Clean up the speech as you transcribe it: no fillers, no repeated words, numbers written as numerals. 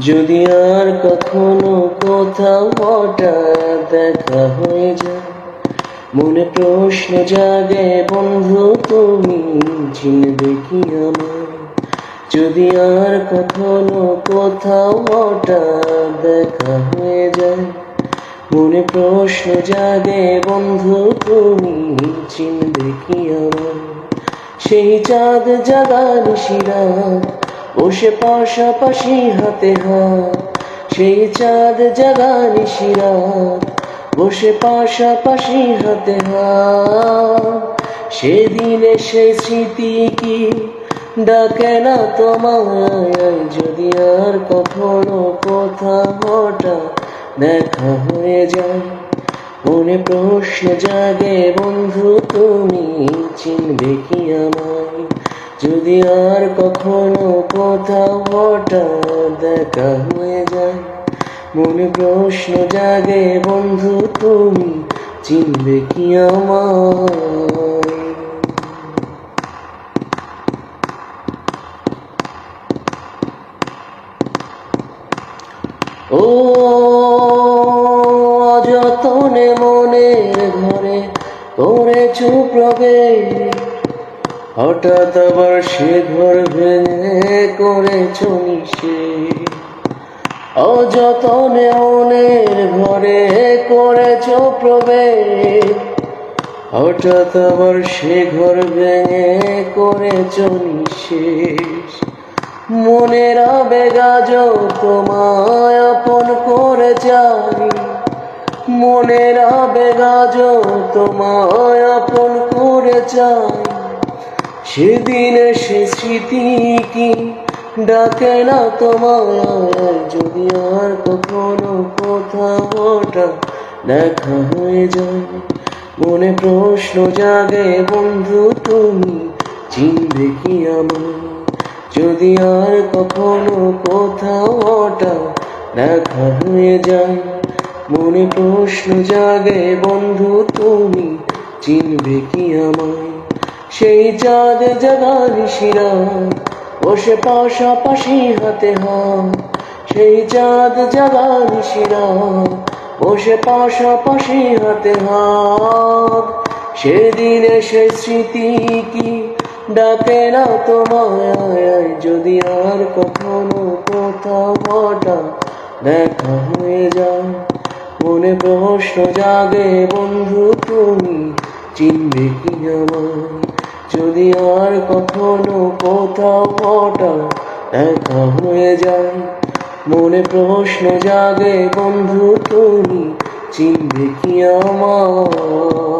যদি আর কখনো কোথাও হঠাৎ দেখা হয়ে যায়, মনে প্রশ্ন জাগে বন্ধু তুমি চিনবে কি আমায়? যদি আর কখনো কোথাও হঠাৎ দেখা হয়ে যায়, মনে প্রশ্ন জাগে বন্ধু তুমি চিনবে কি আমায়? সেই চাঁদ জাগার শিরাত বসে পাশাপাশি হাতে হাত, সেই চাঁদ জাগার শিরাত বসে পাশাপাশি হাতে হাত। সেদিনে সেই স্মৃতি কি ডাকে না তোমায়? যদি আর কখনো কোথাও হঠাৎ দেখা হয়ে যায়, মনে প্রশ্ন জাগে বন্ধু তুমি চিনবে কি আমায়? যদি আর কখনো কোথাও হঠাৎ দেখা হয়ে যায়, মনে প্রশ্ন জাগে বন্ধু তুমি চিনবে কি আমায়? ও অযতনে মনের ঘরে করেছো প্রবেশ, হঠাৎ আবার সে ঘর ভেঙে করেছো নিষেধ। অযতনে মনের ঘরে করেছো প্রবেশ, হঠাৎ আবার সে ঘর ভেঙে করেছো নিষেধ। মনের আবেগ আজও তোমায় আপন করে যাই, মনের আবেগ আজও তোমায় আপন করে যাই। সেদিনে সে স্মৃতি কি ডাকে না তোমায়? যদি আর কখনো কোথাও হঠাৎ দেখা হয়ে যায়, মনে প্রশ্ন জাগে বন্ধু তুমি চিনবে কি আমায়? যদি আর কখনো কোথাও হঠাৎ দেখা হয়ে যায়, মনে প্রশ্ন জাগে বন্ধু তুমি চিনবে কি আমায়? সেই চাঁদ জাগার শিরাত বসে পাশাপাশি হাতে হাত, সেই চাঁদ জাগার শিরাত বসে পাশাপাশি হাতে হাত। সেদিনে সেই স্মৃতি কি ডাকে না তোমায়? যদি আর কখনো কোথাও হঠাৎ দেখা হয়ে যায়, মনে প্রশ্ন জাগে বন্ধু তুমি চিনবে কি আমায়? যদি আর কখনো কোথাও হঠাৎ দেখা হয়ে যায়, মনে প্রশ্ন জাগে বন্ধু তুমি চিনবে কি আমায়?